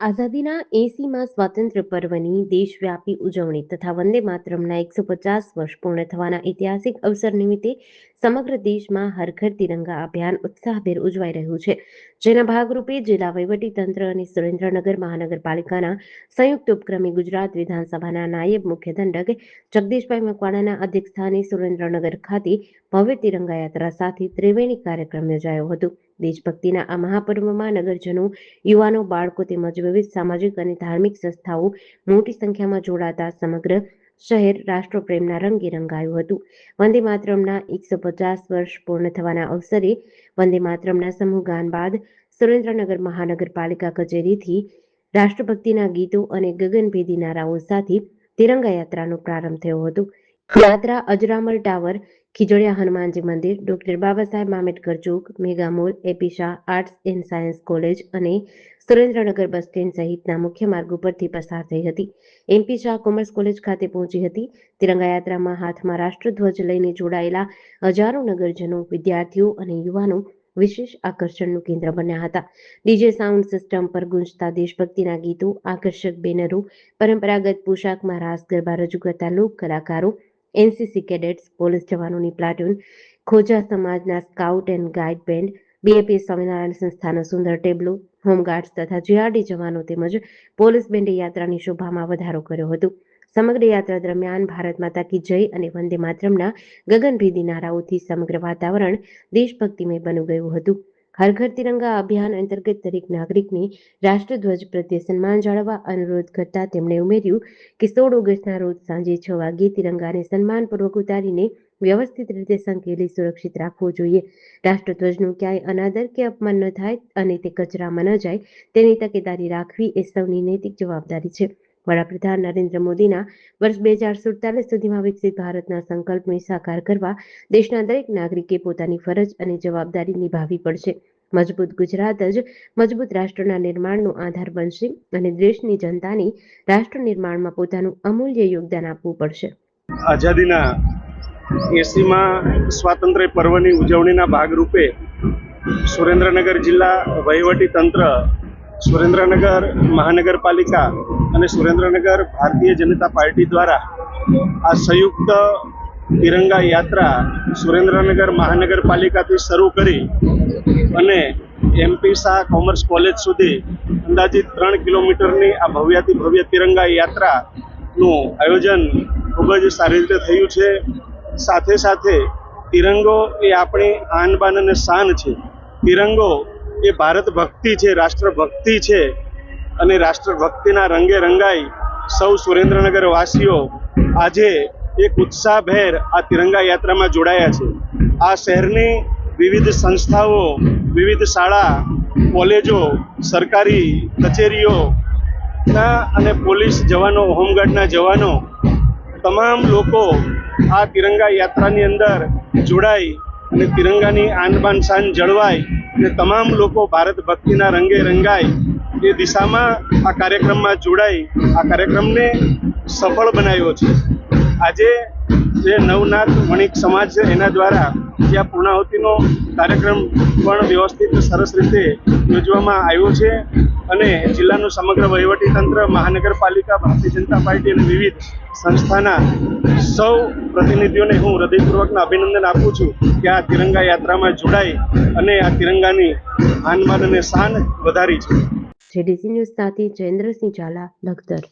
આઝાદીના 80માં સ્વાતંત્ર્ય પર્વની દેશવ્યાપી ઉજવણી તથા વંદે માતરમના 150 વર્ષ પૂર્ણ થવાના ઐતિહાસિક અવસર નિમિત્તે સમગ્ર દેશમાં હર ઘર તિરંગા અભિયાન ઉત્સાહભેર ઉજવાઈ રહ્યું છે. જેના ભાગરૂપે જિલ્લા વહીવટીતંત્ર અને સુરેન્દ્રનગર મહાનગરપાલિકાના સંયુક્ત ઉપક્રમે ગુજરાત વિધાનસભાના નાયબ મુખ્ય દંડક જગદીશભાઈ મકવાણાના અધ્યક્ષસ્થાને સુરેન્દ્રનગર ખાતે ભવ્ય તિરંગા યાત્રા સાથે ત્રિવેણી કાર્યક્રમ યોજાયો હતો. દેશભક્તિના આ મહાપર્વમાં નગરજનો, યુવાનો, બાળકો તેમજ વિવિધ સામાજિક અને ધાર્મિક સંસ્થાઓ મોટી સંખ્યામાં જોડાતા સમગ્ર શહેર રાષ્ટ્રપ્રેમના રંગે રંગાયું હતું. વંદે માતરમના 150 વર્ષ પૂર્ણ થવાના અવસરે વંદે માતરમના સમૂહ ગાન બાદ સુરેન્દ્રનગર મહાનગરપાલિકા કચેરીથી રાષ્ટ્રભક્તિના ગીતો અને ગગનભેદી નારાઓ સાથે તિરંગા યાત્રાનો પ્રારંભ થયો હતો. યાત્રા અજરામલ ટાવર, ખીજડીયા હનુમાનજી મંદિર, doctor Baba Saheb Ambedkar Chowk, mega mall, AP Shah arts and science college અને સુરેન્દ્રનગર બસ સ્ટેન્ડ સહિતના મુખ્ય માર્ગો પરથી પસાર થઈ હતી. એમપી શાહ કોમર્સ કોલેજ ખાતે પહોંચી હતી. તિરંગા યાત્રામાં હાથમાં રાષ્ટ્રધ્વજ લઈને જોડાયેલા હજારો નગરજનો, વિદ્યાર્થીઓ અને યુવાનો વિશેષ આકર્ષણનું કેન્દ્ર બન્યા હતા. ડીજે સાઉન્ડ સિસ્ટમ પર ગુંજતા દેશભક્તિના ગીતો, આકર્ષક બેનરો, પરંપરાગત પોશાકમાં રાસ ગરબા રજૂ કરતા લોક કલાકારો, એનસીસી કેડેટ્સ, પોલીસ જવાનોની પ્લાટૂન, ખોજા સમાજના scout and guide band, BAP Swaminarayan સંસ્થાનો સુંદર ટેબ્લો, હોમગાર્ડ્સ તથા જીઆરડી જવાનો તેમજ પોલીસ બેન્ડે યાત્રાની શોભામાં વધારો કર્યો હતો. સમગ્ર યાત્રા દરમિયાન ભારત માતા કી જય અને વંદે માતરમના ગગનભેદી નારાઓથી સમગ્ર વાતાવરણ દેશભક્તિમય બની ગયું હતું. હર ઘર તિરંગા અભિયાન અંતર્ગત દરેક નાગરિકને રાષ્ટ્રધ્વજ પ્રત્યે સન્માન જાળવવા અનુરોધ કરતા તેમણે ઉમેર્યું કે 16 ઓગસ્ટના રોજ સાંજે 6 વાગ્યે તિરંગાને સન્માનપૂર્વક ઉતારીને વ્યવસ્થિત રીતે સંકેલી સુરક્ષિત રાખવો જોઈએ. રાષ્ટ્રધ્વજનું ક્યાંય અનાદર કે અપમાન ન થાય અને તે કચરામાં ન જાય તેની તકેદારી રાખવી એ સૌની નૈતિક જવાબદારી છે. વડાપ્રધાન નરેન્દ્ર મોદીના વર્ષ 2047 સુધીમાં વિકસિત ભારતના સંકલ્પને સાકાર કરવા દેશના દરેક નાગરિકે પોતાની ફરજ અને જવાબદારી નિભાવવી પડશે. મજબૂત ગુજરાત જ મજબૂત રાષ્ટ્રના નિર્માણનો આધાર બનશે અને દેશની જનતાને રાષ્ટ્ર નિર્માણમાં પોતાનું અમૂલ્ય યોગદાન આપવું પડશે. આઝાદીના 80માં સ્વાતંત્ર્ય પર્વની ઉજવણીના ભાગરૂપે સુરેન્દ્રનગર જિલ્લા વહીવટી તંત્ર, સુરેન્દ્રનગર મહાનગરપાલિકા અને સુરેન્દ્રનગર ભારતીય જનતા પાર્ટી દ્વારા આ સંયુક્ત તિરંગા યાત્રા સુરેન્દ્રનગર મહાનગરપાલિકાથી શરૂ કરી અને એમપી શાહ કોમર્સ કોલેજ સુધી અંદાજિત 3 કિલોમીટરની આ ભવ્યાતિ ભવ્ય તિરંગા યાત્રાનું આયોજન ખૂબ જ સારી રીતે થયું છે. સાથે સાથે તિરંગો એ આપણી આન બાન અને શાન છે. તિરંગો એ ભારત ભક્તિ છે, રાષ્ટ્રભક્તિ છે અને રાષ્ટ્રભક્તિના રંગે રંગાઈ સૌ સુરેન્દ્રનગર વાસીઓ આજે એક ઉત્સાહભેર આ તિરંગા યાત્રામાં જોડાયા છે. આ શહેરની વિવિધ સંસ્થાઓ, વિવિધ શાળા, કોલેજો, સરકારી કચેરીઓના અને પોલીસ જવાનો, હોમગાર્ડના જવાનો તમામ લોકો આ તિરંગા યાત્રાની અંદર જોડાઈ અને તિરંગાની આન બાન શાન જળવાય અને તમામ લોકો ભારત ભક્તિના રંગે રંગાય એ દિશામાં આ કાર્યક્રમમાં જોડાઈ આ કાર્યક્રમને સફળ બનાવ્યો છે. આજે જે નવનાથ વણિક સમાજ છે એના દ્વારા ત્યાં પૂર્ણાહુતિનો કાર્યક્રમ પણ વ્યવસ્થિત સરસ રીતે યોજવામાં આવ્યો છે અને જિલ્લાનું સમગ્ર વહીવટીતંત્ર, મહાનગરપાલિકા, ભારતીય જનતા પાર્ટી અને વિવિધ સંસ્થાના સૌ પ્રતિનિધિઓને હું હૃદયપૂર્વકના અભિનંદન આપું છું કે આ તિરંગા યાત્રામાં જોડાઈ અને આ તિરંગાની આનબાન અને શાન વધારી છે. જેડીસી ન્યૂઝ સાથે જયેન્દ્રસિંહ ઝાલા, લખતર.